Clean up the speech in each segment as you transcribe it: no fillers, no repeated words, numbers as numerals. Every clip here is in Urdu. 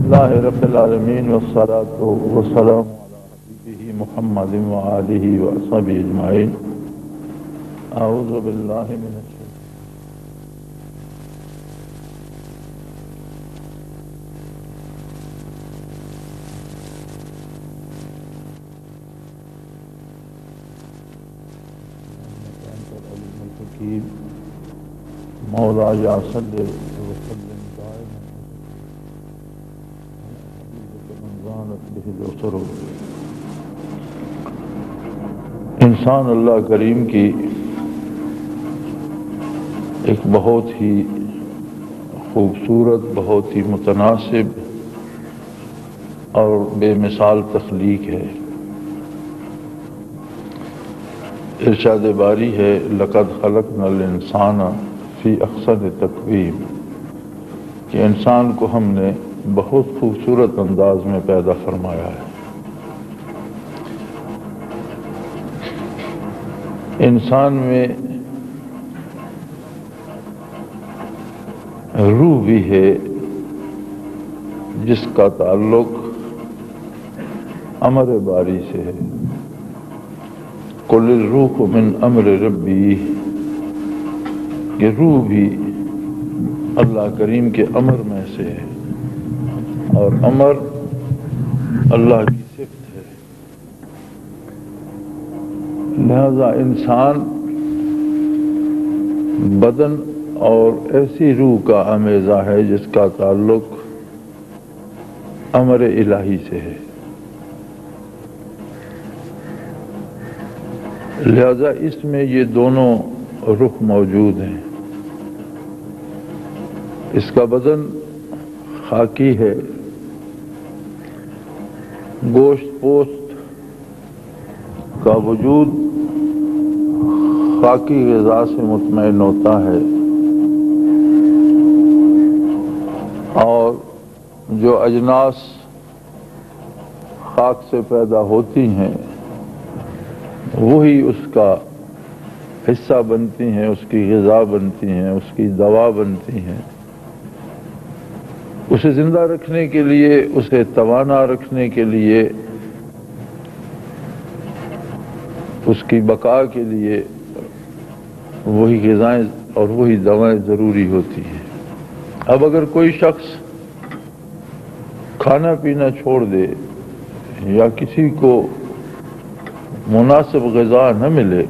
لله رب العالمين والصلاة والسلام على حبيبه محمد وآله وصحبه أجمعين. أعوذ بالله من الشيطان الرجيم. مولاي صل وسلم دائما من زانت به الأسر. انسان اللہ کریم کی ایک بہت ہی خوبصورت، بہت ہی متناسب اور بے مثال تخلیق ہے. ارشاد باری ہے لقد خلقنا الانسان فی احسن تقویم، کہ انسان کو ہم نے بہت خوبصورت انداز میں پیدا فرمایا ہے. انسان میں روح بھی ہے جس کا تعلق امر باری سے ہے. قل الروح من امر ربی، کہ روح بھی اللہ کریم کے امر میں سے ہے، اور امر اللہ کی صفت ہے. لہذا انسان بدن اور ایسی روح کا امیزہ ہے جس کا تعلق امر الہی سے ہے. لہذا اس میں یہ دونوں رخ موجود ہیں. اس کا بدن خاکی ہے، گوشت پوست کا وجود خاکی غذا سے مطمئن ہوتا ہے، اور جو اجناس خاک سے پیدا ہوتی ہیں وہی اس کا حصہ بنتی ہیں، اس کی غذا بنتی ہیں، اس کی دوا بنتی ہیں. اسے زندہ رکھنے کے لیے، اسے توانا رکھنے کے لیے، اس کی بقا کے لیے وہی غذائیں اور وہی دوائیں ضروری ہوتی ہیں. اب اگر کوئی شخص کھانا پینا چھوڑ دے یا کسی کو مناسب غذا نہ ملے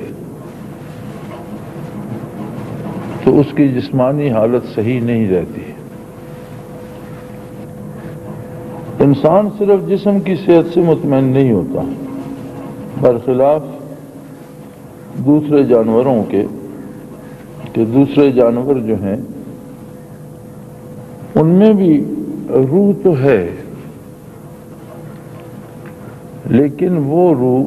تو اس کی جسمانی حالت صحیح نہیں رہتی. انسان صرف جسم کی صحت سے مطمئن نہیں ہوتا، برخلاف دوسرے جانوروں کے، کہ دوسرے جانور جو ہیں ان میں بھی روح تو ہے، لیکن وہ روح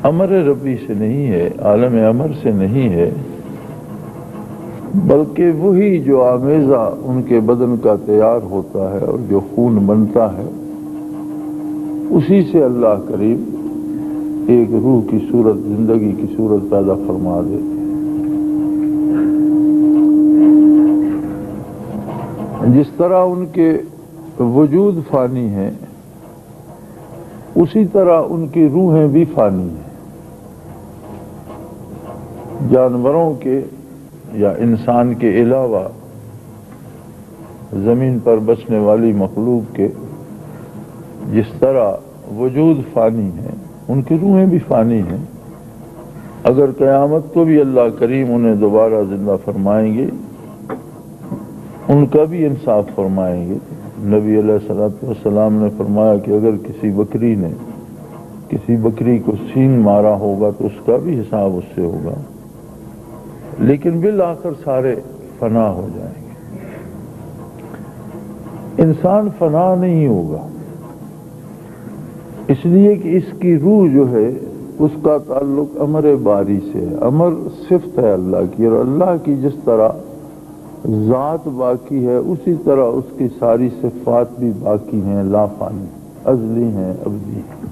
امر ربی سے نہیں ہے، عالم امر سے نہیں ہے، بلکہ وہی جو آمیزہ ان کے بدن کا تیار ہوتا ہے اور جو خون بنتا ہے اسی سے اللہ کریم ایک روح کی صورت، زندگی کی صورت پیدا فرما دیتے ہیں. جس طرح ان کے وجود فانی ہیں اسی طرح ان کی روحیں بھی فانی ہیں. جانوروں کے یا انسان کے علاوہ زمین پر بسنے والی مخلوق کے جس طرح وجود فانی ہے ان کی روحیں بھی فانی ہیں. اگر قیامت کو بھی اللہ کریم انہیں دوبارہ زندہ فرمائیں گے ان کا بھی انصاف فرمائیں گے. نبی علیہ الصلوۃ والسلام نے فرمایا کہ اگر کسی بکری نے کسی بکری کو سینگ مارا ہوگا تو اس کا بھی حساب اس سے ہوگا، لیکن بالآخر سارے فنا ہو جائیں گے. انسان فنا نہیں ہوگا، اس لیے کہ اس کی روح جو ہے اس کا تعلق امر باری سے ہے. امر صفت ہے اللہ کی، اور اللہ کی جس طرح ذات باقی ہے اسی طرح اس کی ساری صفات بھی باقی ہیں، لا فانی، ازلی ہیں، ابدی ہیں.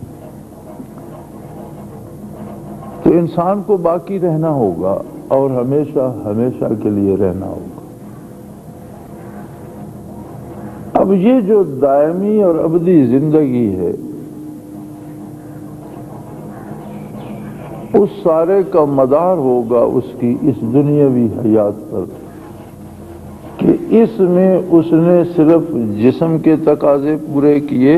تو انسان کو باقی رہنا ہوگا اور ہمیشہ ہمیشہ کے لیے رہنا ہوگا. اب یہ جو دائمی اور ابدی زندگی ہے اس سارے کا مدار ہوگا اس کی اس دنیاوی حیات پر کہ اس میں اس نے صرف جسم کے تقاضے پورے کیے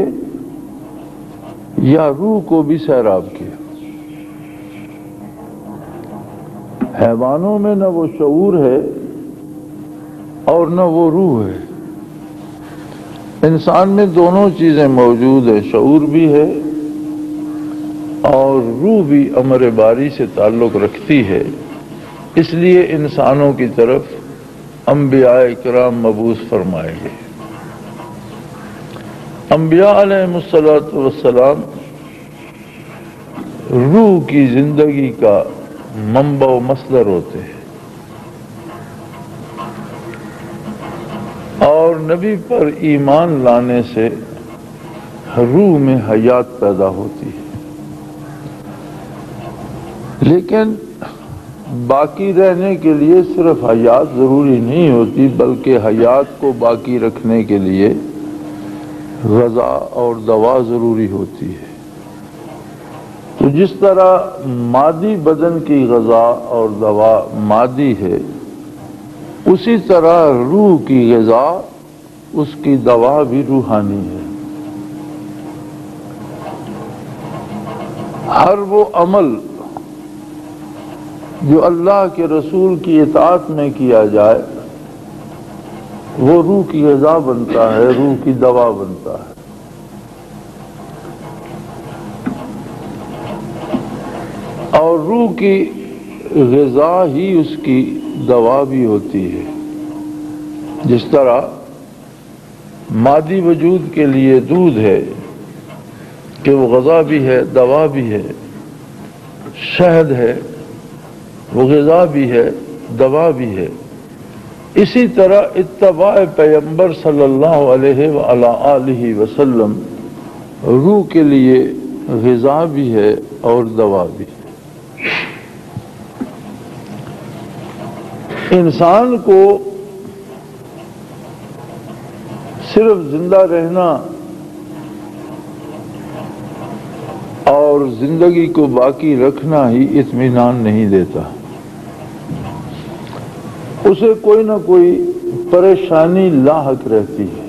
یا روح کو بھی سیراب کیا۔ حیوانوں میں نہ وہ شعور ہے اور نہ وہ روح ہے، انسان میں دونوں چیزیں موجود ہیں، شعور بھی ہے اور روح بھی امر باری سے تعلق رکھتی ہے۔ اس لیے انسانوں کی طرف انبیاء کرام مبعوث فرمائے گئے۔ انبیاء علیہ السلام روح کی زندگی کا منبع و مصدر ہوتے ہیں اور نبی پر ایمان لانے سے روح میں حیات پیدا ہوتی ہے، لیکن باقی رہنے کے لیے صرف حیات ضروری نہیں ہوتی، بلکہ حیات کو باقی رکھنے کے لیے غذا اور دوا ضروری ہوتی ہے۔ تو جس طرح مادی بدن کی غذا اور دوا مادی ہے، اسی طرح روح کی غذا اس کی دوا بھی روحانی ہے۔ ہر وہ عمل جو اللہ کے رسول کی اطاعت میں کیا جائے وہ روح کی غذا بنتا ہے، روح کی دوا بنتا ہے۔ اور روح کی غذا ہی اس کی دوا بھی ہوتی ہے۔ جس طرح مادی وجود کے لیے دودھ ہے کہ وہ غذا بھی ہے، دوا بھی ہے، شہد ہے وہ غذا بھی ہے، دوا بھی ہے، اسی طرح اتباع پیغمبر صلی اللہ علیہ وآلہ وسلم روح کے لیے غذا بھی ہے اور دوا بھی ہے۔ انسان کو صرف زندہ رہنا اور زندگی کو باقی رکھنا ہی اطمینان نہیں دیتا، اسے کوئی نہ کوئی پریشانی لاحق رہتی ہے۔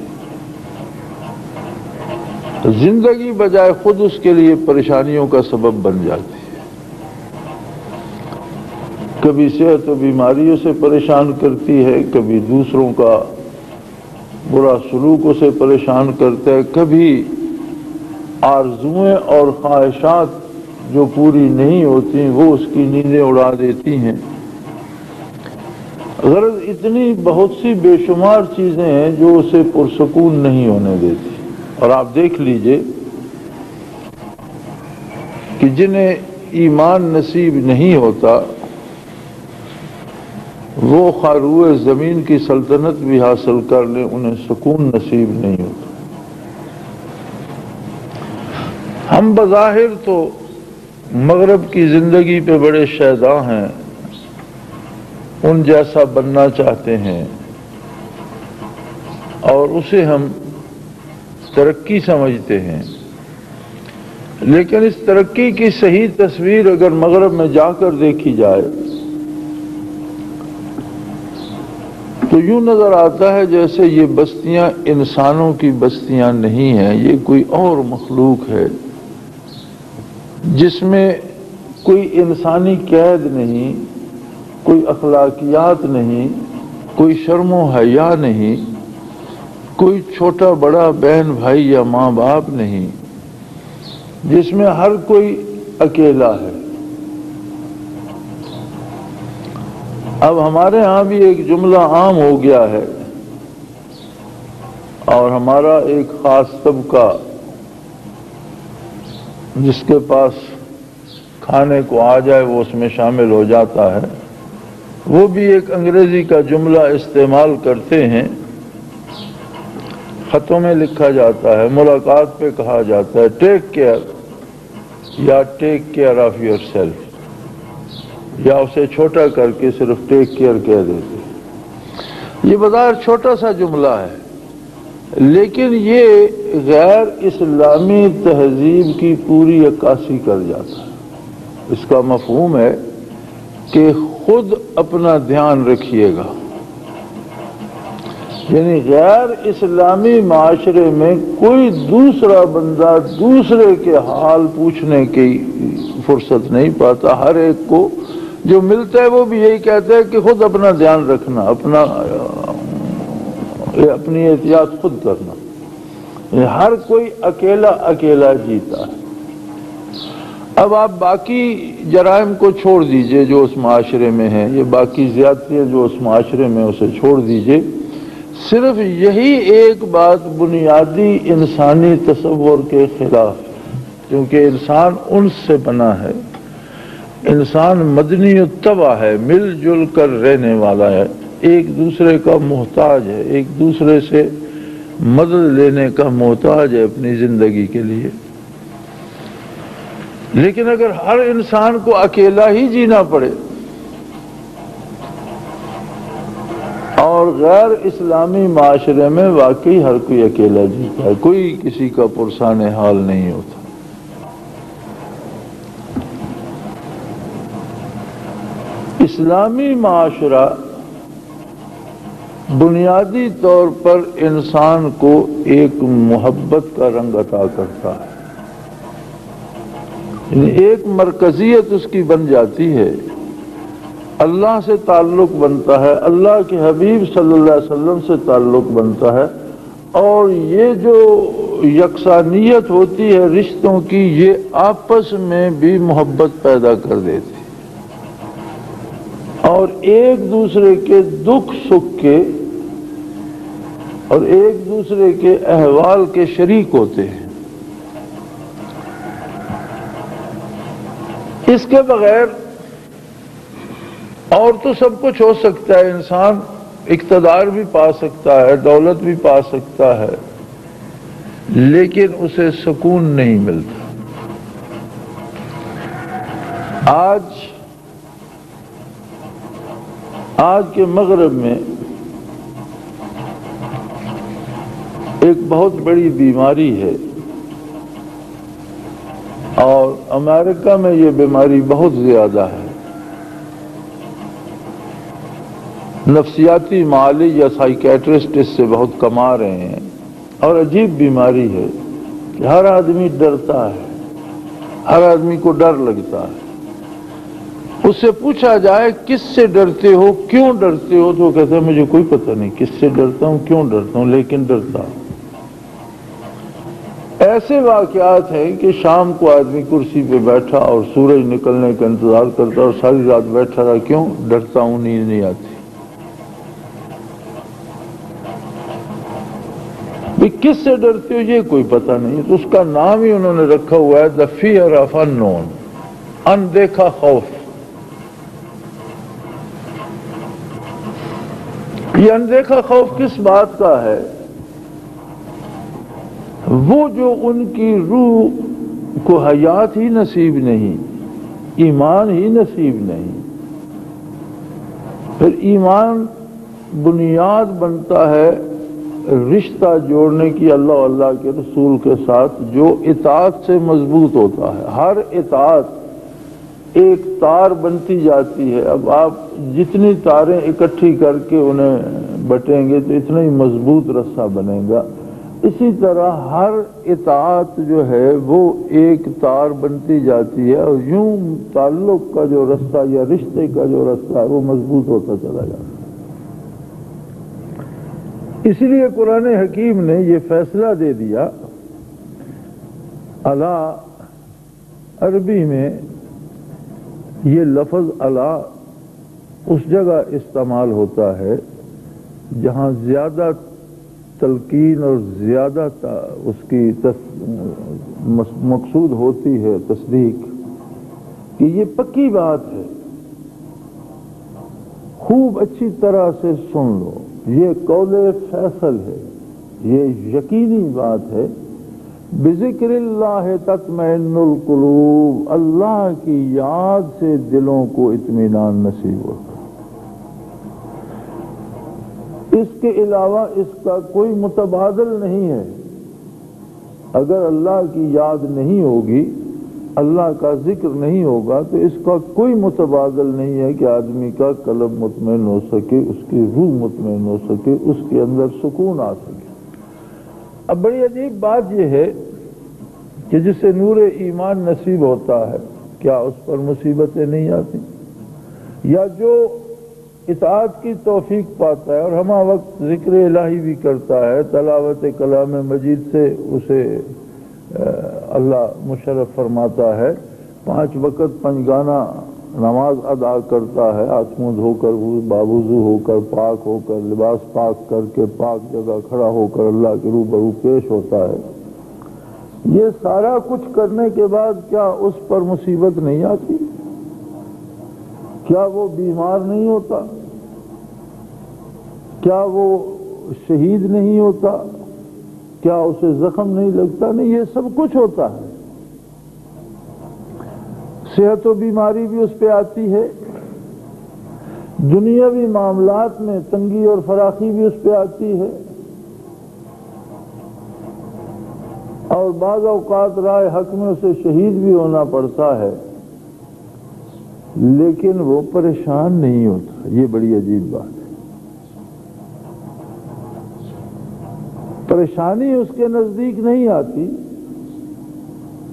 زندگی بجائے خود اس کے لیے پریشانیوں کا سبب بن جاتی ہے۔ کبھی صحت و بیماریوں سے پریشان کرتی ہے، کبھی دوسروں کا برا سلوک اسے پریشان کرتا ہے، کبھی آرزوئیں اور خواہشات جو پوری نہیں ہوتی وہ اس کی نیندیں اڑا دیتی ہیں۔ غرض اتنی بہت سی بے شمار چیزیں ہیں جو اسے پرسکون نہیں ہونے دیتی۔ اور آپ دیکھ لیجئے کہ جنہیں ایمان نصیب نہیں ہوتا وہ خاروئے زمین کی سلطنت بھی حاصل کر لیں، انہیں سکون نصیب نہیں ہوتا۔ ہم بظاہر تو مغرب کی زندگی پہ بڑے شیداں ہیں، ان جیسا بننا چاہتے ہیں اور اسے ہم ترقی سمجھتے ہیں، لیکن اس ترقی کی صحیح تصویر اگر مغرب میں جا کر دیکھی جائے تو یوں نظر آتا ہے جیسے یہ بستیاں انسانوں کی بستیاں نہیں ہیں، یہ کوئی اور مخلوق ہے جس میں کوئی انسانی قید نہیں، کوئی اخلاقیات نہیں، کوئی شرم و حیا نہیں، کوئی چھوٹا بڑا بہن بھائی یا ماں باپ نہیں، جس میں ہر کوئی اکیلا ہے۔ اب ہمارے ہاں بھی ایک جملہ عام ہو گیا ہے اور ہمارا ایک خاص طبقہ جس کے پاس کھانے کو آ جائے وہ اس میں شامل ہو جاتا ہے، وہ بھی ایک انگریزی کا جملہ استعمال کرتے ہیں، خطوں میں لکھا جاتا ہے، ملاقات پہ کہا جاتا ہے ٹیک کیئر یا take care of your self, یا اسے چھوٹا کر کے صرف ٹیک کیئر کہہ دیتے۔ یہ بظاہر چھوٹا سا جملہ ہے لیکن یہ غیر اسلامی تہذیب کی پوری عکاسی کر جاتا ہے۔ اس کا مفہوم ہے کہ خود اپنا دھیان رکھیے گا، یعنی غیر اسلامی معاشرے میں کوئی دوسرا بندہ دوسرے کے حال پوچھنے کی فرصت نہیں پاتا۔ ہر ایک کو جو ملتا ہے وہ بھی یہی کہتا ہے کہ خود اپنا دھیان رکھنا، اپنی احتیاط خود کرنا۔ ہر کوئی اکیلا اکیلا جیتا ہے۔ اب آپ باقی جرائم کو چھوڑ دیجئے جو اس معاشرے میں ہیں، یہ باقی زیادتیاں جو اس معاشرے میں اسے چھوڑ دیجئے، صرف یہی ایک بات بنیادی انسانی تصور کے خلاف، کیونکہ انسان انس سے بنا ہے، انسان مدنی الطبع ہے، مل جل کر رہنے والا ہے، ایک دوسرے کا محتاج ہے، ایک دوسرے سے مدد لینے کا محتاج ہے اپنی زندگی کے لیے۔ لیکن اگر ہر انسان کو اکیلا ہی جینا پڑے اور غیر اسلامی معاشرے میں واقعی ہر کوئی اکیلا جیتا ہے، کوئی کسی کا پرسان حال نہیں ہوتا۔ اسلامی معاشرہ بنیادی طور پر انسان کو ایک محبت کا رنگ عطا کرتا ہے، یعنی ایک مرکزیت اس کی بن جاتی ہے، اللہ سے تعلق بنتا ہے، اللہ کے حبیب صلی اللہ علیہ وسلم سے تعلق بنتا ہے، اور یہ جو یکسانیت ہوتی ہے رشتوں کی، یہ آپس میں بھی محبت پیدا کر دیتی ہے اور ایک دوسرے کے دکھ سکھ کے اور ایک دوسرے کے احوال کے شریک ہوتے ہیں۔ اس کے بغیر اور تو سب کچھ ہو سکتا ہے، انسان اقتدار بھی پا سکتا ہے، دولت بھی پا سکتا ہے، لیکن اسے سکون نہیں ملتا۔ آج کے مغرب میں ایک بہت بڑی بیماری ہے، اور امریکہ میں یہ بیماری بہت زیادہ ہے۔ نفسیاتی معالج یا سائیکیٹرسٹ اس سے بہت کما رہے ہیں، اور عجیب بیماری ہے کہ ہر آدمی ڈرتا ہے، ہر آدمی کو ڈر لگتا ہے۔ اس سے پوچھا جائے کس سے ڈرتے ہو، کیوں ڈرتے ہو، تو وہ کہتا ہے مجھے کوئی پتہ نہیں کس سے ڈرتا ہوں، کیوں ڈرتا ہوں، لیکن ڈرتا ہوں۔ ایسے واقعات ہیں کہ شام کو آدمی کرسی پہ بیٹھا اور سورج نکلنے کا انتظار کرتا اور ساری رات بیٹھا رہا، کیوں؟ ڈرتا ہوں، نیند نہیں آتی۔ بھی کس سے ڈرتے ہو یہ کوئی پتہ نہیں، تو اس کا نام ہی انہوں نے رکھا ہوا ہے the fear of unknown، اندیکھا خوف۔ یہ اندیکھا خوف کس بات کا ہے؟ وہ جو ان کی روح کو حیات ہی نصیب نہیں، ایمان ہی نصیب نہیں۔ پھر ایمان بنیاد بنتا ہے رشتہ جوڑنے کی اللہ اللہ کے رسول کے ساتھ، جو اطاعت سے مضبوط ہوتا ہے۔ ہر اطاعت ایک تار بنتی جاتی ہے۔ اب آپ جتنی تاریں اکٹھی کر کے انہیں بٹیں گے تو اتنا ہی مضبوط رسہ بنے گا۔ اسی طرح ہر اطاعت جو ہے وہ ایک تار بنتی جاتی ہے، اور یوں تعلق کا جو رستہ یا رشتے کا جو رستہ ہے وہ مضبوط ہوتا چلا جاتا ہے۔ اسی لیے قرآن حکیم نے یہ فیصلہ دے دیا۔ الا عربی میں یہ لفظ الا اس جگہ استعمال ہوتا ہے جہاں زیادہ تلقین اور زیادہ اس کی مقصود ہوتی ہے تصدیق، کہ یہ پکی بات ہے، خوب اچھی طرح سے سن لو، یہ قول فیصل ہے، یہ یقینی بات ہے۔ بذکر اللہ تطمئن القلوب، اللہ کی یاد سے دلوں کو اطمینان نصیب ہوتا ہے۔ اس کے علاوہ اس کا کوئی متبادل نہیں ہے۔ اگر اللہ کی یاد نہیں ہوگی، اللہ کا ذکر نہیں ہوگا تو اس کا کوئی متبادل نہیں ہے کہ آدمی کا قلب مطمئن ہو سکے، اس کی روح مطمئن ہو سکے، اس کے اندر سکون آ سکے۔ اب بڑی عجیب بات یہ ہے کہ جسے نور ایمان نصیب ہوتا ہے کیا اس پر مصیبتیں نہیں آتی؟ یا جو اطاعت کی توفیق پاتا ہے اور ہمہ وقت ذکر الہی بھی کرتا ہے، تلاوت کلام مجید سے اسے اللہ مشرف فرماتا ہے، 5 وقت پنجگانہ نماز ادا کرتا ہے، ہاتھ منہ دھو کر باوضو ہو کر پاک ہو کر لباس پاک کر کے پاک جگہ کھڑا ہو کر اللہ کے روبرو پیش ہوتا ہے، یہ سارا کچھ کرنے کے بعد کیا اس پر مصیبت نہیں آتی؟ کیا وہ بیمار نہیں ہوتا؟ کیا وہ شہید نہیں ہوتا؟ کیا اسے زخم نہیں لگتا؟ نہیں، یہ سب کچھ ہوتا ہے۔ صحت و بیماری بھی اس پہ آتی ہے، دنیاوی معاملات میں تنگی اور فراخی بھی اس پہ آتی ہے، اور بعض اوقات رائے حق میں اسے شہید بھی ہونا پڑتا ہے، لیکن وہ پریشان نہیں ہوتا۔ یہ بڑی عجیب بات ہے۔ پریشانی اس کے نزدیک نہیں آتی،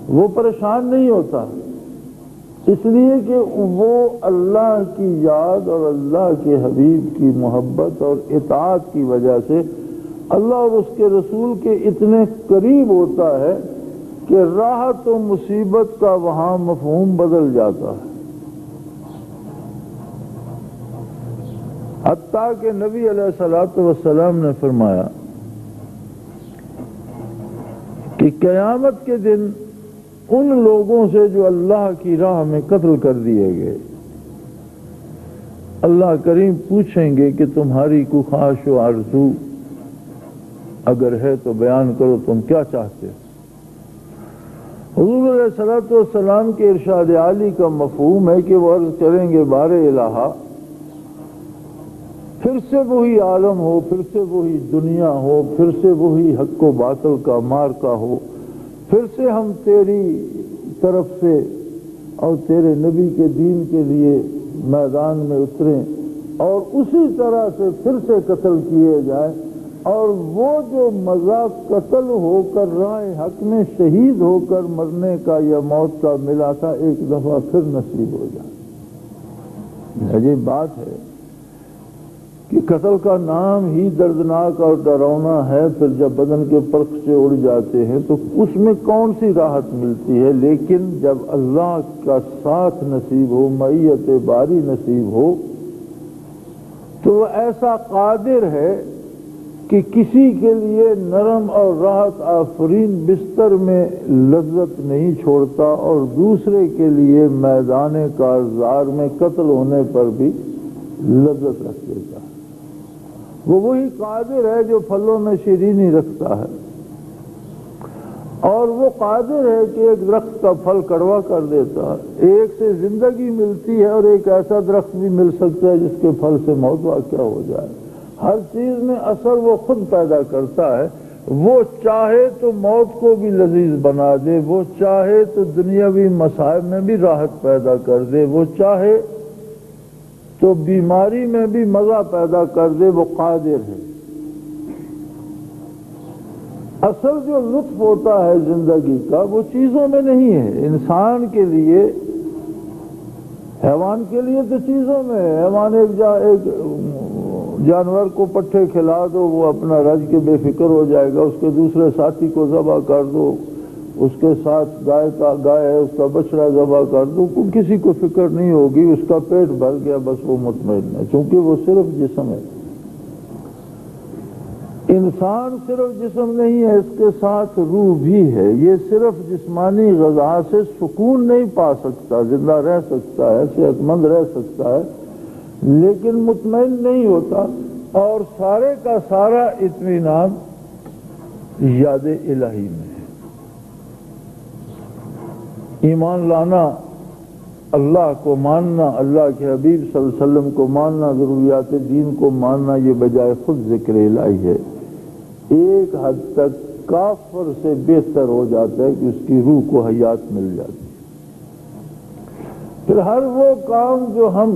وہ پریشان نہیں ہوتا، اس لیے کہ وہ اللہ کی یاد اور اللہ کے حبیب کی محبت اور اطاعت کی وجہ سے اللہ اور اس کے رسول کے اتنے قریب ہوتا ہے کہ راحت و مصیبت کا وہاں مفہوم بدل جاتا ہے۔ حتیٰ کہ نبی علیہ الصلوۃ والسلام نے فرمایا کہ قیامت کے دن ان لوگوں سے جو اللہ کی راہ میں قتل کر دیے گئے، اللہ کریم پوچھیں گے کہ تمہاری کوئی خواہش و آرزو اگر ہے تو بیان کرو، تم کیا چاہتے ہو؟ حضور علیہ الصلوۃ والسلام کے ارشاد عالی کا مفہوم ہے کہ وہ عرض کریں گے بار الہ، پھر سے وہی عالم ہو، پھر سے وہی دنیا ہو، پھر سے وہی حق و باطل کا مارکا ہو، پھر سے ہم تیری طرف سے اور تیرے نبی کے دین کے لیے میدان میں اتریں اور اسی طرح سے پھر سے قتل کیے جائیں، اور وہ جو مزہ قتل ہو کر راہ حق میں شہید ہو کر مرنے کا یا موت کا ملا تھا ایک دفعہ پھر نصیب ہو جائے۔ عجیب بات ہے کہ قتل کا نام ہی دردناک اور ڈراؤنا ہے، پھر جب بدن کے پرخچے اڑ جاتے ہیں تو اس میں کون سی راحت ملتی ہے، لیکن جب اللہ کا ساتھ نصیب ہو، معیت باری نصیب ہو، تو وہ ایسا قادر ہے کہ کسی کے لیے نرم اور راحت آفرین بستر میں لذت نہیں چھوڑتا، اور دوسرے کے لیے میدان کارزار میں قتل ہونے پر بھی لذت رکھ دیتا ہے۔ وہ وہی قادر ہے جو پھلوں میں شیرینی رکھتا ہے، اور وہ قادر ہے کہ ایک درخت کا پھل کڑوا کر دیتا ہے۔ ایک سے زندگی ملتی ہے اور ایک ایسا درخت بھی مل سکتا ہے جس کے پھل سے موت واقع ہو جائے۔ ہر چیز میں اثر وہ خود پیدا کرتا ہے۔ وہ چاہے تو موت کو بھی لذیذ بنا دے، وہ چاہے تو دنیاوی مصائب میں بھی راحت پیدا کر دے، وہ چاہے تو بیماری میں بھی مزہ پیدا کر دے، وہ قادر ہے۔ اصل جو لطف ہوتا ہے زندگی کا وہ چیزوں میں نہیں ہے۔ انسان کے لیے، حیوان کے لیے تو چیزوں میں ہے۔ حیوان ایک جانور کو پٹھے کھلا دو، وہ اپنا رج کے بے فکر ہو جائے گا، اس کے دوسرے ساتھی کو ذبح کر دو، اس کے ساتھ گائے ہے، اس کا بچڑا ذبح کر دو، کسی کو فکر نہیں ہوگی، اس کا پیٹ بھر گیا، بس وہ مطمئن ہے، چونکہ وہ صرف جسم ہے۔ انسان صرف جسم نہیں ہے، اس کے ساتھ روح بھی ہے۔ یہ صرف جسمانی غذا سے سکون نہیں پا سکتا، زندہ رہ سکتا ہے، صحت مند رہ سکتا ہے، لیکن مطمئن نہیں ہوتا، اور سارے کا سارا اطمینان یاد الہی میں ہے۔ ایمان لانا اللہ کو ماننا، اللہ کے حبیب صلی اللہ علیہ وسلم کو ماننا، ضروریات دین کو ماننا، یہ بجائے خود ذکر الہی ہے، ایک حد تک کافر سے بہتر ہو جاتا ہے کہ اس کی روح کو حیات مل جاتی ہے۔ پھر ہر وہ کام جو ہم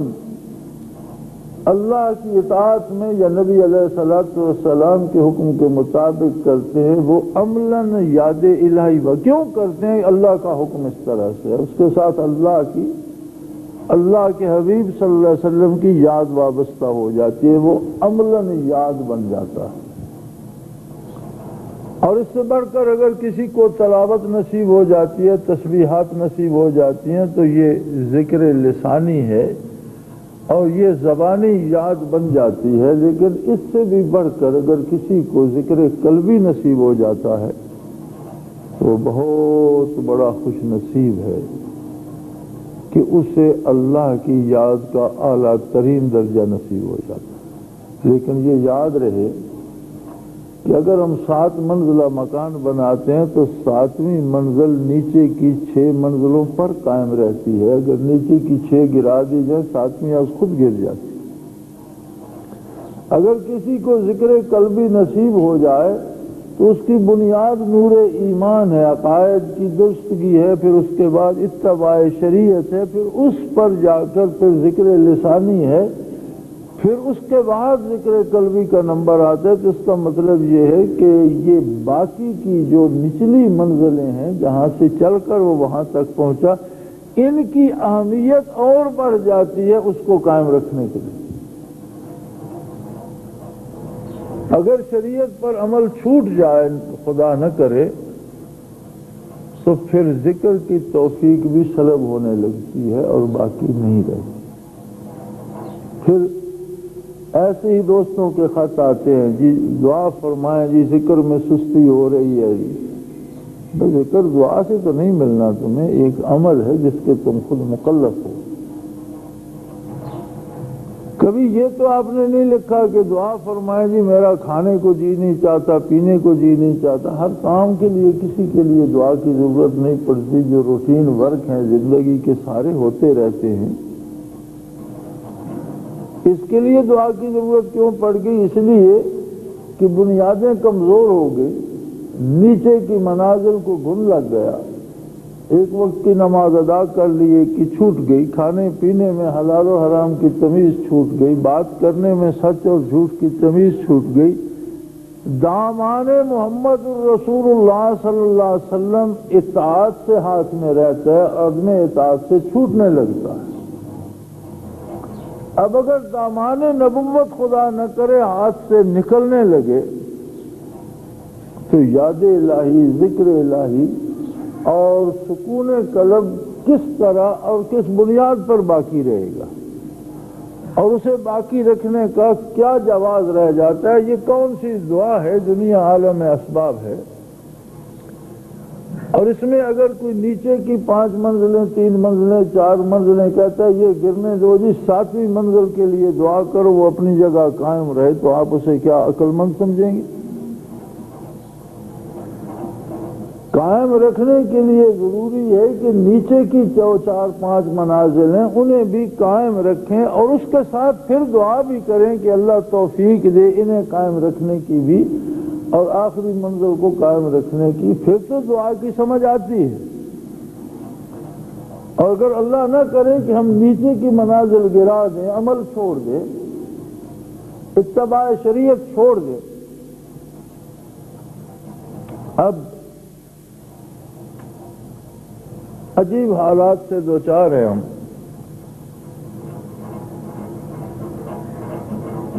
اللہ کی اطاعت میں یا نبی علیہ الصلوۃ والسلام کے حکم کے مطابق کرتے ہیں، وہ عملاً یاد الہی کیوں کرتے ہیں؟ اللہ کا حکم اس طرح سے ہے، اس کے ساتھ اللہ کے حبیب صلی اللہ علیہ وسلم کی یاد وابستہ ہو جاتی ہے، وہ عملاً یاد بن جاتا ہے۔ اور اس سے بڑھ کر اگر کسی کو تلاوت نصیب ہو جاتی ہے، تسبیحات نصیب ہو جاتی ہیں، تو یہ ذکر لسانی ہے اور یہ زبانی یاد بن جاتی ہے۔ لیکن اس سے بھی بڑھ کر اگر کسی کو ذکر قلبی نصیب ہو جاتا ہے تو بہت بڑا خوش نصیب ہے کہ اسے اللہ کی یاد کا اعلیٰ ترین درجہ نصیب ہو جاتا ہے۔ لیکن یہ یاد رہے کہ اگر ہم 7 منزلہ مکان بناتے ہیں تو 7ویں منزل نیچے کی 6 منزلوں پر قائم رہتی ہے، اگر نیچے کی 6 گرا دی جائے 7ویں از خود گر جاتی ہے۔ اگر کسی کو ذکر قلبی نصیب ہو جائے تو اس کی بنیاد نور ایمان ہے، عقائد کی درستگی ہے، پھر اس کے بعد اتباع شریعت ہے، پھر اس پر جا کر پھر ذکر لسانی ہے، پھر اس کے بعد ذکر قلبی کا نمبر آتا ہے۔ تو اس کا مطلب یہ ہے کہ یہ باقی کی جو نچلی منزلیں ہیں جہاں سے چل کر وہ وہاں تک پہنچا، ان کی اہمیت اور بڑھ جاتی ہے اس کو قائم رکھنے کے لیے۔ اگر شریعت پر عمل چھوٹ جائے خدا نہ کرے تو پھر ذکر کی توفیق بھی سلب ہونے لگتی ہے اور باقی نہیں رہتی۔ پھر ایسے ہی دوستوں کے خط آتے ہیں، جی دعا فرمائیں، جی ذکر میں سستی ہو رہی ہے، جی ذکر دعا سے تو نہیں ملنا، تمہیں ایک عمل ہے جس کے تم خود مکلف ہو۔ کبھی یہ تو آپ نے نہیں لکھا کہ دعا فرمائیں جی میرا کھانے کو جی نہیں چاہتا، پینے کو جی نہیں چاہتا۔ ہر کام کے لیے کسی کے لیے دعا کی ضرورت نہیں پڑتی، جو روٹین ورک ہیں زندگی کے سارے ہوتے رہتے ہیں، اس کے لیے دعا کی ضرورت کیوں پڑ گئی؟ اس لیے کہ بنیادیں کمزور ہو گئی، نیچے کی منازل کو گھن لگ گیا، ایک وقت کی نماز ادا کر لی، ایک کی چھوٹ گئی، کھانے پینے میں حلال و حرام کی تمیز چھوٹ گئی، بات کرنے میں سچ اور جھوٹ کی تمیز چھوٹ گئی۔ دامان محمد رسول اللہ صلی اللہ علیہ وسلم اطاعت سے ہاتھ میں رہتا ہے، عدم اطاعت سے چھوٹنے لگتا ہے۔ اب اگر دامان نبوت خدا نہ کرے ہاتھ سے نکلنے لگے تو یاد الہی، ذکر الہی اور سکون قلب کس طرح اور کس بنیاد پر باقی رہے گا، اور اسے باقی رکھنے کا کیا جواز رہ جاتا ہے؟ یہ کون سی دعا ہے؟ دنیا عالم اسباب ہے، اور اس میں اگر کوئی نیچے کی 5 منزلیں، 3 منزلیں، 4 منزلیں کہتا ہے یہ گرنے دو جی، 7ویں منزل کے لیے دعا کرو وہ اپنی جگہ قائم رہے، تو آپ اسے کیا عقل مند سمجھیں گے؟ قائم رکھنے کے لیے ضروری ہے کہ نیچے کی 4-5 منازلیں انہیں بھی قائم رکھیں، اور اس کے ساتھ پھر دعا بھی کریں کہ اللہ توفیق دے انہیں قائم رکھنے کی بھی، اور آخری منزل کو قائم رکھنے کی۔ پھر تو دعا کی سمجھ آتی ہے۔ اور اگر اللہ نہ کرے کہ ہم نیچے کی منازل گرا دیں، عمل چھوڑ دیں، اتباع شریعت چھوڑ دیں، اب عجیب حالات سے دوچار ہیں ہم۔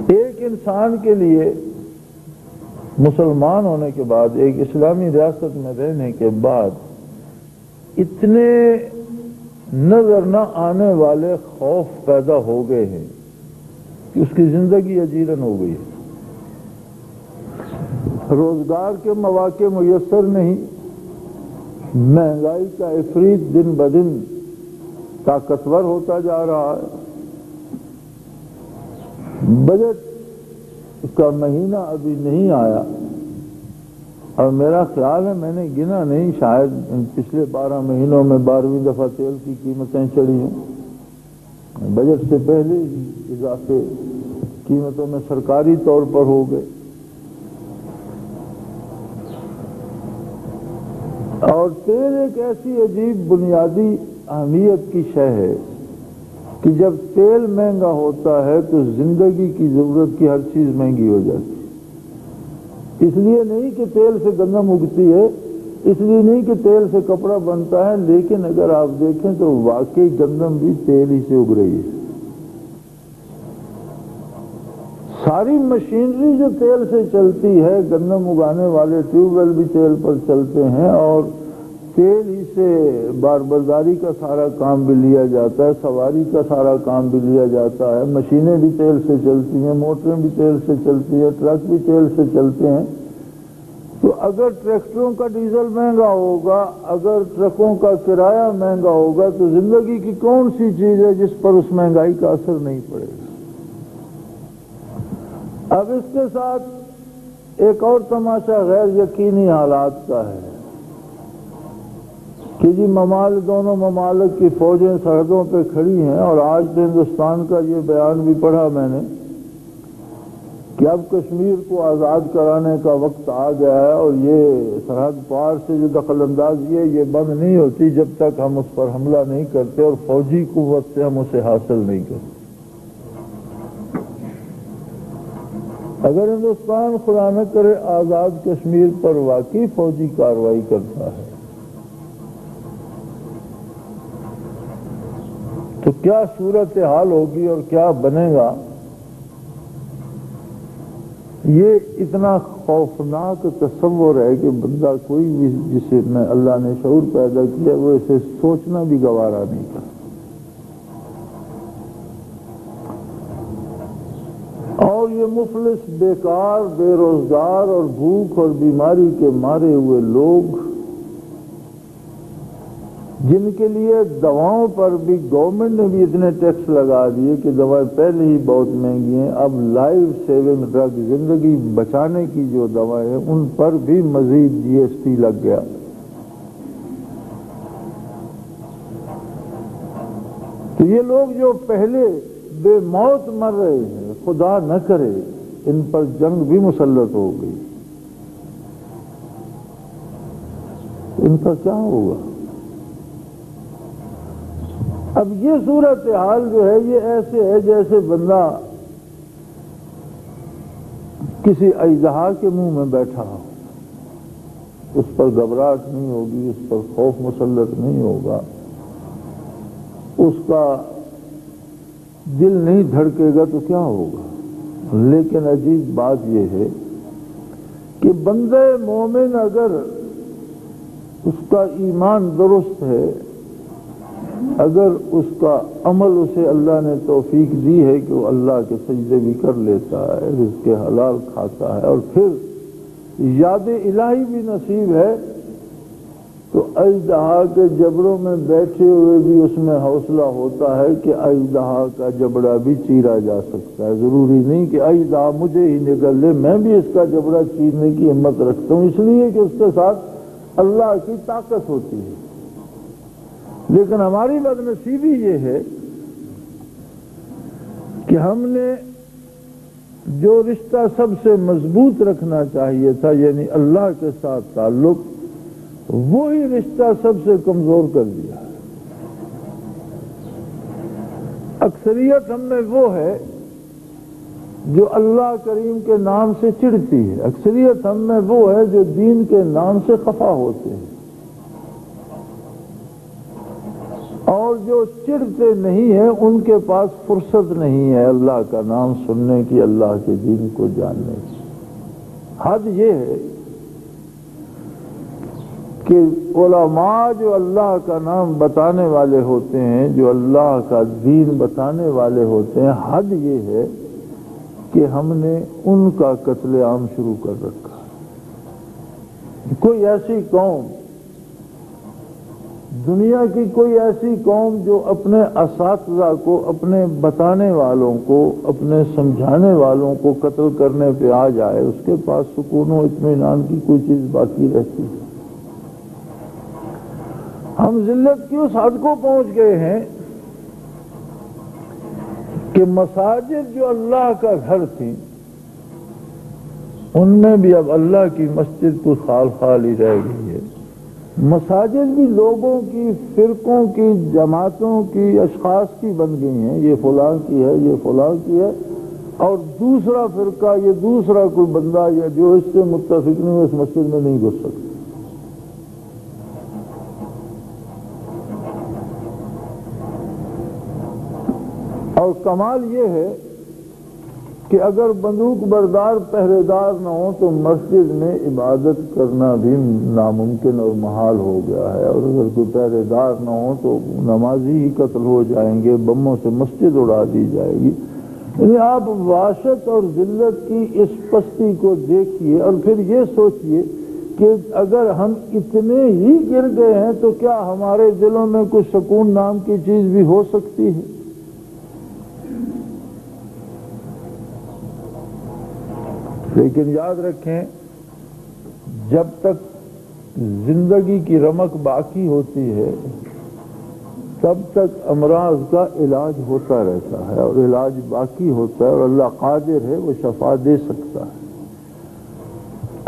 ایک انسان کے لیے مسلمان ہونے کے بعد، ایک اسلامی ریاست میں رہنے کے بعد، اتنے نظر نہ آنے والے خوف پیدا ہو گئے ہیں کہ اس کی زندگی اجیرن ہو گئی ہے۔ روزگار کے مواقع میسر نہیں، مہنگائی کا عفریت دن بدن طاقتور ہوتا جا رہا ہے، بجٹ کا مہینہ ابھی نہیں آیا، اور میرا خیال ہے میں نے گنا نہیں، شاید ان پچھلے 12 مہینوں میں 12ویں دفعہ تیل کی قیمتیں چڑھی ہیں، بجٹ سے پہلے ہی اضافے قیمتوں میں سرکاری طور پر ہو گئے۔ اور تیل ایک ایسی عجیب بنیادی اہمیت کی شے ہے کہ جب تیل مہنگا ہوتا ہے تو زندگی کی ضرورت کی ہر چیز مہنگی ہو جاتی ہے۔ اس لیے نہیں کہ تیل سے گندم اگتی ہے، اس لیے نہیں کہ تیل سے کپڑا بنتا ہے، لیکن اگر آپ دیکھیں تو واقعی گندم بھی تیل ہی سے اگ رہی ہے۔ ساری مشینری جو تیل سے چلتی ہے، گندم اگانے والے ٹیوب ویل بھی تیل پر چلتے ہیں، اور تیل ہی سے باربرداری کا سارا کام بھی لیا جاتا ہے، سواری کا سارا کام بھی لیا جاتا ہے، مشینیں بھی تیل سے چلتی ہیں، موٹریں بھی تیل سے چلتی ہیں، ٹرک بھی تیل سے چلتے ہیں۔ تو اگر ٹریکٹروں کا ڈیزل مہنگا ہوگا، اگر ٹرکوں کا کرایہ مہنگا ہوگا، تو زندگی کی کون سی چیز ہے جس پر اس مہنگائی کا اثر نہیں پڑے گا؟ اب اس کے ساتھ ایک اور تماشا غیر یقینی حالات کا ہے کہ جی دونوں ممالک کی فوجیں سرحدوں پہ کھڑی ہیں، اور آج تو ہندوستان کا یہ بیان بھی پڑھا میں نے کہ اب کشمیر کو آزاد کرانے کا وقت آ گیا ہے، اور یہ سرحد پار سے جو دخل اندازی ہے یہ بند نہیں ہوتی جب تک ہم اس پر حملہ نہیں کرتے اور فوجی قوت سے ہم اسے حاصل نہیں کرتے۔ اگر ہندوستان خدا نہ کرے آزاد کشمیر پر واقعی فوجی کارروائی کرتا ہے تو کیا صورتحال ہوگی اور کیا بنے گا؟ یہ اتنا خوفناک تصور ہے کہ بندہ کوئی بھی جسے میں اللہ نے شعور پیدا کیا وہ اسے سوچنا بھی گوارا نہیں کرتا۔ اور یہ مفلس، بیکار، بے روزگار اور بھوک اور بیماری کے مارے ہوئے لوگ، جن کے لیے دواؤں پر بھی گورنمنٹ نے بھی اتنے ٹیکس لگا دیے کہ دوائیں پہلے ہی بہت مہنگی ہیں، اب لائف سیونگ ڈرگ، زندگی بچانے کی جو دوائیں ہیں ان پر بھی مزید GST لگ گیا۔ تو یہ لوگ جو پہلے بے موت مر رہے ہیں، خدا نہ کرے ان پر جنگ بھی مسلط ہو گئی، ان کا کیا ہوگا؟ اب یہ صورتحال جو ہے یہ ایسے ہے جیسے بندہ کسی اژدہا کے منہ میں بیٹھا ہو، اس پر گھبراہٹ نہیں ہوگی، اس پر خوف مسلط نہیں ہوگا، اس کا دل نہیں دھڑکے گا تو کیا ہوگا؟ لیکن عجیب بات یہ ہے کہ بندہ مومن اگر اس کا ایمان درست ہے، اگر اس کا عمل اسے اللہ نے توفیق دی ہے کہ وہ اللہ کے سجدے بھی کر لیتا ہے، رزق حلال کھاتا ہے، اور پھر یاد الہی بھی نصیب ہے، تو اژدہا کے جبڑوں میں بیٹھے ہوئے بھی اس میں حوصلہ ہوتا ہے کہ اژدہا کا جبڑا بھی چیرا جا سکتا ہے۔ ضروری نہیں کہ اژدہا مجھے ہی نگل لے، میں بھی اس کا جبڑا چیرنے کی ہمت رکھتا ہوں، اس لیے کہ اس کے ساتھ اللہ کی طاقت ہوتی ہے۔ لیکن ہماری بدنصیبی یہ ہے کہ ہم نے جو رشتہ سب سے مضبوط رکھنا چاہیے تھا، یعنی اللہ کے ساتھ تعلق، وہی رشتہ سب سے کمزور کر دیا۔ اکثریت ہم میں وہ ہے جو اللہ کریم کے نام سے چڑھتی ہے، اکثریت ہم میں وہ ہے جو دین کے نام سے خفا ہوتے ہیں، اور جو چڑھتے نہیں ہیں ان کے پاس فرصت نہیں ہے اللہ کا نام سننے کی، اللہ کے دین کو جاننے کی۔ حد یہ ہے کہ علماء جو اللہ کا نام بتانے والے ہوتے ہیں، جو اللہ کا دین بتانے والے ہوتے ہیں، حد یہ ہے کہ ہم نے ان کا قتل عام شروع کر رکھا۔ کوئی ایسی قوم دنیا کی کوئی ایسی قوم جو اپنے اساتذہ کو، اپنے بتانے والوں کو، اپنے سمجھانے والوں کو قتل کرنے پہ آ جائے، اس کے پاس سکون و اطمینان کی کوئی چیز باقی رہتی ہے؟ ہم ذلت کی اس حد کو پہنچ گئے ہیں کہ مساجد جو اللہ کا گھر تھیں ان میں بھی اب اللہ کی مسجد کو خالی رہ گئی ہے۔ مساجد بھی لوگوں کی، فرقوں کی، جماعتوں کی، اشخاص کی بن گئی ہیں، یہ فلاں کی ہے، یہ فلاں کی ہے، اور دوسرا فرقہ، یہ دوسرا کوئی بندہ یا جو اس سے متفق نہیں اس مسجد میں نہیں گھس سکتا۔ اور کمال یہ ہے کہ اگر بندوق بردار پہرے دار نہ ہو تو مسجد میں عبادت کرنا بھی ناممکن اور محال ہو گیا ہے، اور اگر کوئی پہرے دار نہ ہو تو نمازی ہی قتل ہو جائیں گے، بموں سے مسجد اڑا دی جائے گی۔ یعنی آپ وحشت اور ذلت کی اس پستی کو دیکھیے اور پھر یہ سوچئے کہ اگر ہم اتنے ہی گر گئے ہیں تو کیا ہمارے دلوں میں کچھ سکون نام کی چیز بھی ہو سکتی ہے؟ لیکن یاد رکھیں، جب تک زندگی کی رمق باقی ہوتی ہے تب تک امراض کا علاج ہوتا رہتا ہے، اور علاج باقی ہوتا ہے، اور اللہ قادر ہے، وہ شفا دے سکتا ہے۔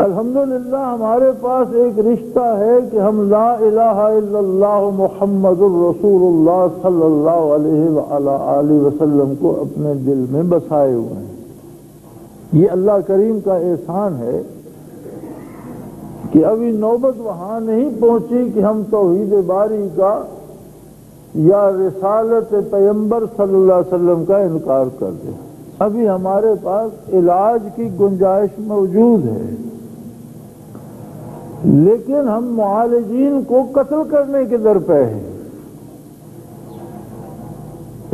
الحمدللہ ہمارے پاس ایک رشتہ ہے کہ ہم لا الہ الا اللہ محمد الرسول اللہ صلی اللہ علیہ وآلہ وسلم کو اپنے دل میں بسائے ہوئے ہیں۔ یہ اللہ کریم کا احسان ہے کہ ابھی نوبت وہاں نہیں پہنچی کہ ہم توحید باری کا یا رسالت پیغمبر صلی اللہ علیہ وسلم کا انکار کر دیں۔ ابھی ہمارے پاس علاج کی گنجائش موجود ہے، لیکن ہم معالجین کو قتل کرنے کے در پہ ہیں۔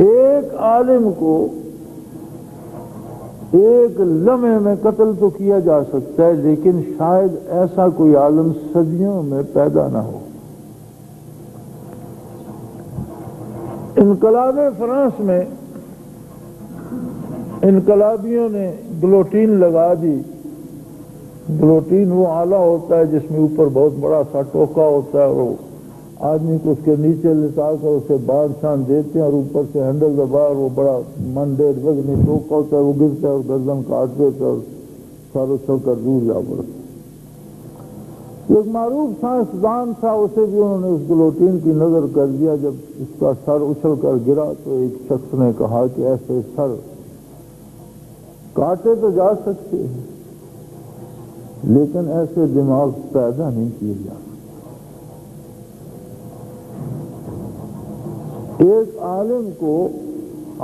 ایک عالم کو ایک لمحے میں قتل تو کیا جا سکتا ہے، لیکن شاید ایسا کوئی عالم صدیوں میں پیدا نہ ہو۔ انقلاب فرانس میں انقلابیوں نے گلوٹین لگا دی۔ گلوٹین وہ آلہ ہوتا ہے جس میں اوپر بہت بڑا سا ٹوکا ہوتا ہے، وہ آدمی کو اس کے نیچے لٹا کر اسے باندھ چھان دیتے ہیں، اور اوپر سے ہینڈل دبا، اور وہ بڑا من ڈیڑھ وزنی ٹوکا ہوتا ہے، وہ گرتا ہے اور گردن کاٹ دیتا ہے اور سر اچھل کر دور جا پڑتا۔ ایک معروف سائنسدان تھا، اسے بھی انہوں نے اس گلوٹین کی نظر کر دیا۔ جب اس کا سر اچھل کر گرا تو ایک شخص نے کہا کہ ایسے سر کاٹے تو جا سکتے ہیں لیکن ایسے دماغ پیدا نہیں کیے جا سکتے۔ ایک عالم کو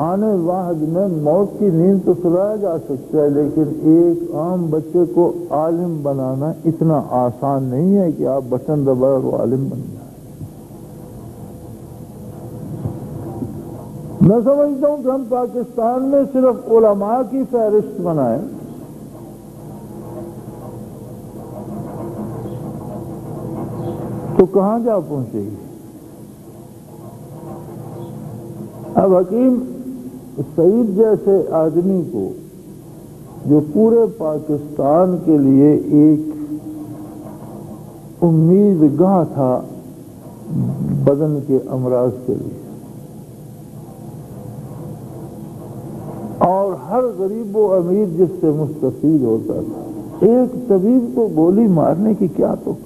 آنے واحد میں موت کی نیند تو سلایا جا سکتا ہے، لیکن ایک عام بچے کو عالم بنانا اتنا آسان نہیں ہے کہ آپ بٹن دبائے اور وہ عالم بن جائے۔ میں سمجھتا ہوں کہ ہم پاکستان میں صرف علماء کی فہرست بنائیں تو کہاں جا پہنچے گی؟ اب حکیم سعید جیسے آدمی کو، جو پورے پاکستان کے لیے ایک امیدگاہ تھا بدن کے امراض کے لیے، اور ہر غریب و امیر جس سے مستفید ہوتا تھا، ایک طبیب کو گولی مارنے کی کیا تک؟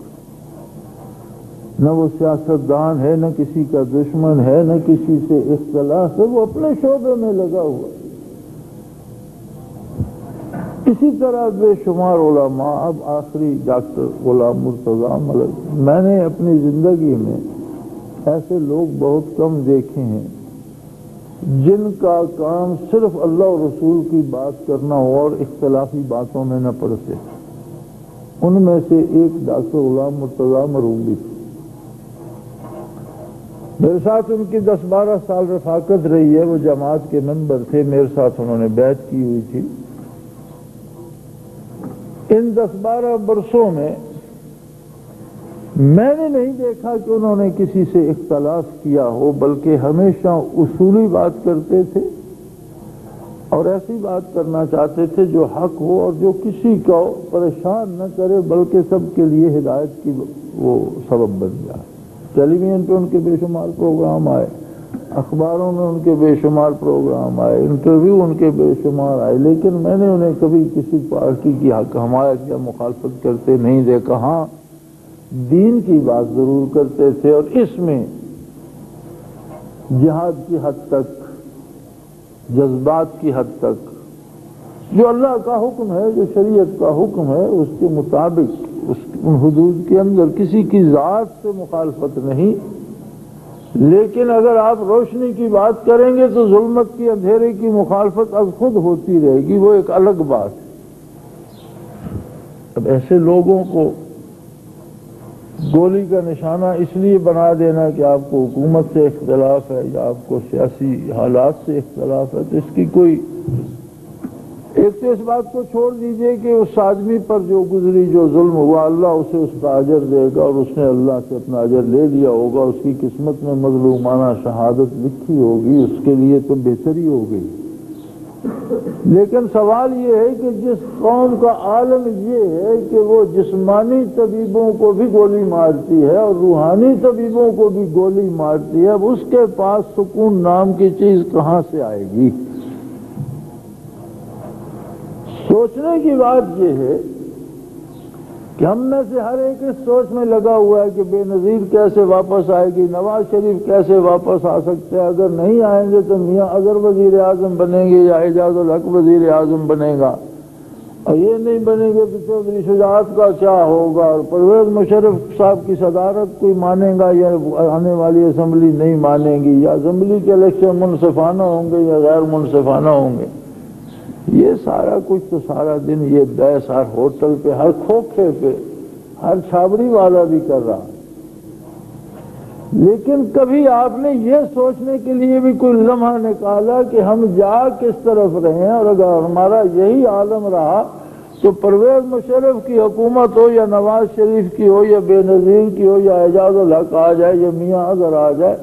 نہ وہ سیاستدان ہے، نہ کسی کا دشمن ہے، نہ کسی سے اختلاف ہے، وہ اپنے شعبے میں لگا ہوا۔ اسی طرح بے شمار علماء، اب آخری ڈاکٹر غلام مرتضیٰ ملک، میں نے اپنی زندگی میں ایسے لوگ بہت کم دیکھے ہیں جن کا کام صرف اللہ اور رسول کی بات کرنا ہو اور اختلافی باتوں میں نہ پڑتے۔ ان میں سے ایک ڈاکٹر غلام مرتضیٰ مرحوم بھی تھے۔ میرے ساتھ ان کی 10-12 سال رفاقت رہی ہے، وہ جماعت کے ممبر تھے، میرے ساتھ انہوں نے بیعت کی ہوئی تھی۔ ان 10-12 برسوں میں میں نے نہیں دیکھا کہ انہوں نے کسی سے اختلاف کیا ہو، بلکہ ہمیشہ اصولی بات کرتے تھے اور ایسی بات کرنا چاہتے تھے جو حق ہو اور جو کسی کو پریشان نہ کرے بلکہ سب کے لیے ہدایت کی وہ سبب بن جائے۔ ٹیلی ویژن پہ ان کے بے شمار پروگرام آئے، اخباروں میں ان کے بے شمار پروگرام آئے، انٹرویو ان کے بے شمار آئے، لیکن میں نے انہیں کبھی کسی پارٹی کی حق حمایت یا مخالفت کرتے نہیں دیکھا۔ ہاں، دین کی بات ضرور کرتے تھے اور اس میں جہاد کی حد تک، جذبات کی حد تک، جو اللہ کا حکم ہے، جو شریعت کا حکم ہے، اس کے مطابق ان حدود کے اندر کسی کی ذات سے مخالفت نہیں۔ لیکن اگر آپ روشنی کی بات کریں گے تو ظلمت کی، اندھیرے کی مخالفت اب خود ہوتی رہے گی، وہ ایک الگ بات ہے۔ اب ایسے لوگوں کو گولی کا نشانہ اس لیے بنا دینا کہ آپ کو حکومت سے اختلاف ہے یا آپ کو سیاسی حالات سے اختلاف ہے، تو اس کی کوئی ایک تو اس بات کو چھوڑ دیجئے کہ اس آدمی پر جو گزری، جو ظلم ہوا، اللہ اسے اس کا اجر دے گا اور اس نے اللہ سے اپنا اجر لے لیا ہوگا، اس کی قسمت میں مظلومانہ شہادت لکھی ہوگی، اس کے لیے تو بہتری ہو گئی۔ لیکن سوال یہ ہے کہ جس قوم کا عالم یہ ہے کہ وہ جسمانی طبیبوں کو بھی گولی مارتی ہے اور روحانی طبیبوں کو بھی گولی مارتی ہے، اب اس کے پاس سکون نام کی چیز کہاں سے آئے گی؟ سوچنے کی بات یہ ہے کہ ہم میں سے ہر ایک اس سوچ میں لگا ہوا ہے کہ بے نظیر کیسے واپس آئے گی، نواز شریف کیسے واپس آ سکتے ہیں، اگر نہیں آئیں گے تو میاں اگر وزیر اعظم بنیں گے یا اعجاز الحق وزیر اعظم بنے گا، اور یہ نہیں بنے گے تو چودھری شجاعت کا کیا ہوگا، اور پرویز مشرف صاحب کی صدارت کوئی مانے گا یا آنے والی اسمبلی نہیں مانے گی، یا اسمبلی کے الیکشن منصفانہ ہوں گے یا غیر منصفانہ ہوں گے۔ یہ سارا کچھ تو سارا دن یہ بحث ہر ہوٹل پہ، ہر کھوکھے پہ، ہر چھابڑی والا بھی کر رہا ہے۔ لیکن کبھی آپ نے یہ سوچنے کے لیے بھی کوئی لمحہ نکالا کہ ہم جا کس طرف رہے ہیں، اور اگر ہمارا یہی عالم رہا تو پرویز مشرف کی حکومت ہو یا نواز شریف کی ہو یا بے نظیر کی ہو یا اعجاز الحق آ جائے یا میاں اگر آ جائے،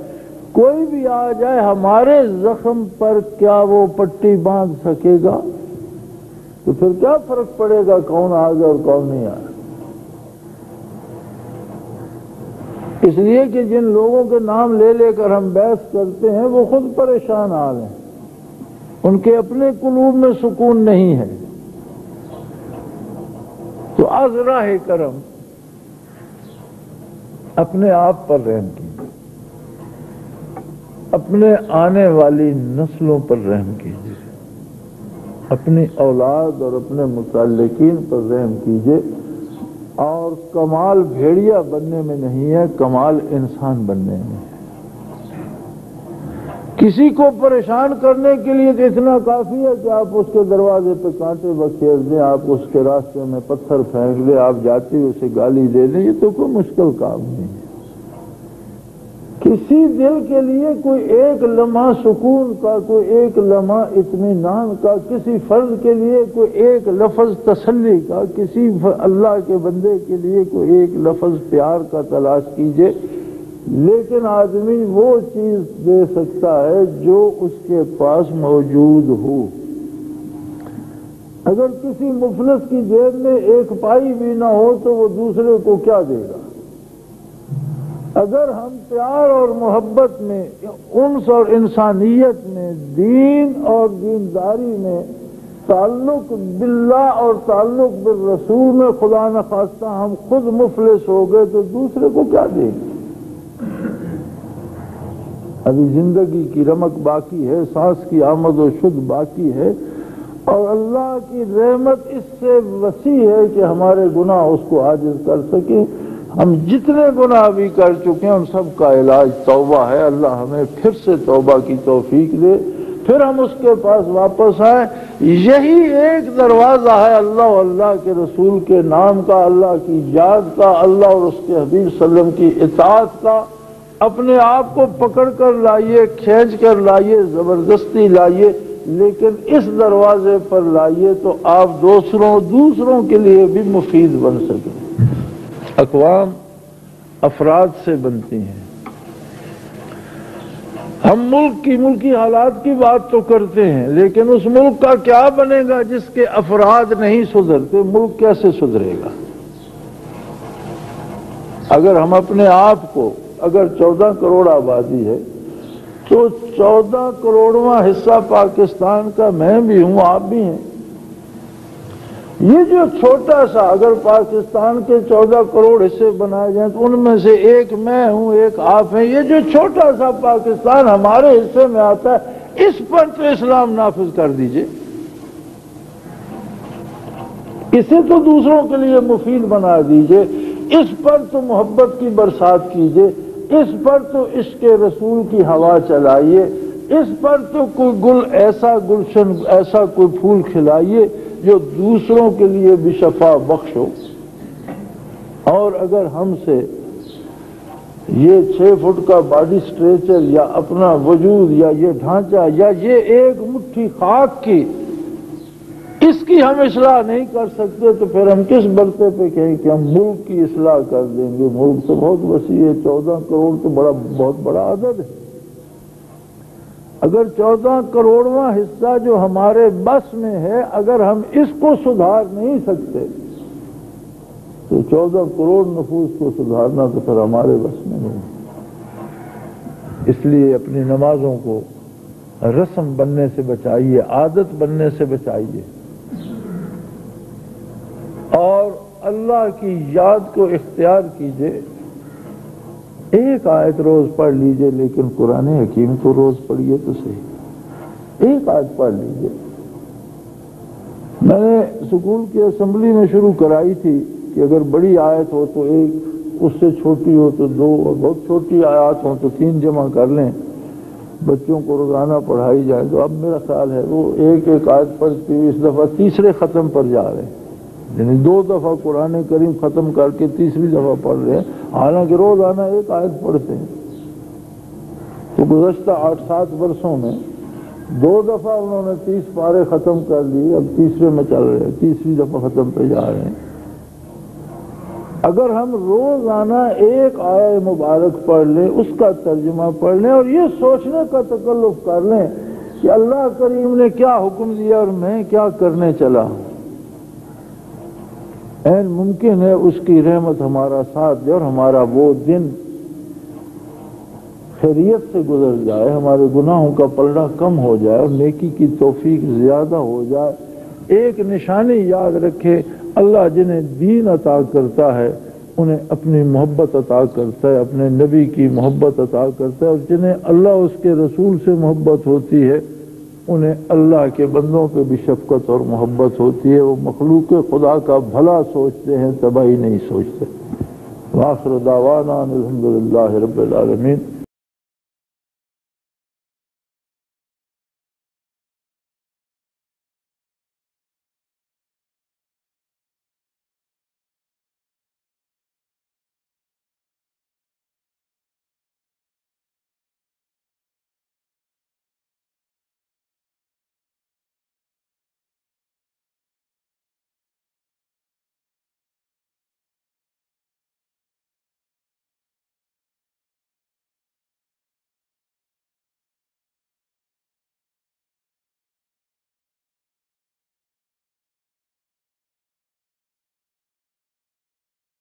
کوئی بھی آ جائے، ہمارے زخم پر کیا وہ پٹی باندھ سکے گا؟ تو پھر کیا فرق پڑے گا کون آ گیا اور کون نہیں آیا؟ اس لیے کہ جن لوگوں کے نام لے لے کر ہم بحث کرتے ہیں وہ خود پریشان حال ہیں، ان کے اپنے قلوب میں سکون نہیں ہے۔ تو از راہ کرم اپنے آپ پر رحم کیجیے، اپنے آنے والی نسلوں پر رحم کیجیے، اپنی اولاد اور اپنے متعلقین پر رحم کیجیے، اور کمال بھیڑیا بننے میں نہیں ہے، کمال انسان بننے میں ہے۔ کسی کو پریشان کرنے کے لیے تو اتنا کافی ہے کہ آپ اس کے دروازے پہ کانٹے بکھیر دیں، آپ اس کے راستے میں پتھر پھینک دیں، آپ جاتے ہوئے اسے گالی دے دیں، یہ تو کوئی مشکل کام نہیں ہے۔ کسی دل کے لیے کوئی ایک لمحہ سکون کا، کوئی ایک لمحہ اطمینان کا، کسی فرد کے لیے کوئی ایک لفظ تسلی کا، کسی اللہ کے بندے کے لیے کوئی ایک لفظ پیار کا تلاش کیجئے۔ لیکن آدمی وہ چیز دے سکتا ہے جو اس کے پاس موجود ہو۔ اگر کسی مفلس کی جیب میں ایک پائی بھی نہ ہو تو وہ دوسرے کو کیا دے گا؟ اگر ہم پیار اور محبت میں، انس اور انسانیت میں، دین اور دینداری میں، تعلق باللہ اور تعلق بالرسول میں خدا نخواستہ ہم خود مفلس ہو گئے تو دوسرے کو کیا دیں گے؟ ابھی زندگی کی رمق باقی ہے، سانس کی آمد و شد باقی ہے، اور اللہ کی رحمت اس سے وسیع ہے کہ ہمارے گناہ اس کو عاجز کر سکیں۔ ہم جتنے گناہ بھی کر چکے ہیں ان سب کا علاج توبہ ہے۔ اللہ ہمیں پھر سے توبہ کی توفیق دے، پھر ہم اس کے پاس واپس آئیں۔ یہی ایک دروازہ ہے اللہ اور اللہ کے رسول کے نام کا، اللہ کی یاد کا، اللہ اور اس کے حبیب صلی اللہ علیہ وسلم کی اطاعت کا۔ اپنے آپ کو پکڑ کر لائیے، کھینچ کر لائیے، زبردستی لائیے، لیکن اس دروازے پر لائیے تو آپ دوسروں کے لیے بھی مفید بن سکیں۔ اقوام افراد سے بنتی ہیں۔ ہم ملکی حالات کی بات تو کرتے ہیں، لیکن اس ملک کا کیا بنے گا جس کے افراد نہیں سدھرتے؟ ملک کیسے سدھرے گا؟ اگر ہم اپنے آپ کو، اگر 14 کروڑ آبادی ہے تو 14 کروڑواں حصہ پاکستان کا میں بھی ہوں، آپ بھی ہیں۔ یہ جو چھوٹا سا، اگر پاکستان کے 14 کروڑ حصے بنائے جائیں تو ان میں سے ایک میں ہوں، ایک آپ ہیں، یہ جو چھوٹا سا پاکستان ہمارے حصے میں آتا ہے، اس پر تو اسلام نافذ کر دیجئے، اسے تو دوسروں کے لیے مفید بنا دیجئے، اس پر تو محبت کی برسات کیجئے، اس پر تو عشق رسول کی ہوا چلائیے، اس پر تو کوئی گل، ایسا گلشن، ایسا کوئی پھول کھلائیے جو دوسروں کے لیے بھی شفا بخش ہو۔ اور اگر ہم سے یہ 6 فٹ کا باڈی سٹریچر یا اپنا وجود یا یہ ڈھانچہ یا یہ ایک مٹھی خاک کی، اس کی ہم اصلاح نہیں کر سکتے تو پھر ہم کس برتے پہ کہیں کہ ہم ملک کی اصلاح کر دیں گے؟ ملک تو بہت وسیع ہے، 14 کروڑ تو بہت بڑا عدد ہے۔ اگر 14 کروڑواں حصہ جو ہمارے بس میں ہے، اگر ہم اس کو سدھار نہیں سکتے تو 14 کروڑ نفوس کو سدھارنا تو پھر ہمارے بس میں نہیں۔ اس لیے اپنی نمازوں کو رسم بننے سے بچائیے، عادت بننے سے بچائیے، اور اللہ کی یاد کو اختیار کیجئے۔ ایک آیت روز پڑھ لیجئے، لیکن قرآن حکیم کو روز پڑھیے تو صحیح، ایک آیت پڑھ لیجئے۔ میں نے سکول کی اسمبلی میں شروع کرائی تھی کہ اگر بڑی آیت ہو تو ایک، اس سے چھوٹی ہو تو 2، اور بہت چھوٹی آیات ہوں تو 3 جمع کر لیں، بچوں کو روزانہ پڑھائی جائے۔ تو اب میرا خیال ہے وہ ایک آیت پڑھتی ہوئی اس دفعہ تیسرے ختم پر جا رہے ہیں، یعنی 2 دفعہ قرآن کریم ختم کر کے تیسری دفعہ پڑھ رہے ہیں، حالانکہ روزانہ ایک آیت پڑھتے ہیں۔ تو گزشتہ 8-7 برسوں میں 2 دفعہ انہوں نے 30 پارے ختم کر لیے، اب تیسرے میں چل رہے ہیں، تیسری دفعہ ختم پہ جا رہے ہیں۔ اگر ہم روزانہ ایک آیہ مبارک پڑھ لیں، اس کا ترجمہ پڑھ لیں اور یہ سوچنے کا تکلف کر لیں کہ اللہ کریم نے کیا حکم دیا اور میں کیا کرنے چلا ہوں، این ممکن ہے اس کی رحمت ہمارا ساتھ دے اور ہمارا وہ دن خیریت سے گزر جائے، ہمارے گناہوں کا پلڑا کم ہو جائے اور نیکی کی توفیق زیادہ ہو جائے۔ ایک نشانی یاد رکھے، اللہ جنہیں دین عطا کرتا ہے انہیں اپنی محبت عطا کرتا ہے، اپنے نبی کی محبت عطا کرتا ہے، اور جنہیں اللہ اس کے رسول سے محبت ہوتی ہے انہیں اللہ کے بندوں پہ بھی شفقت اور محبت ہوتی ہے۔ وہ مخلوق خدا کا بھلا سوچتے ہیں، تباہی نہیں سوچتے۔ وآخر دعوانا الحمدللہ رب العالمین۔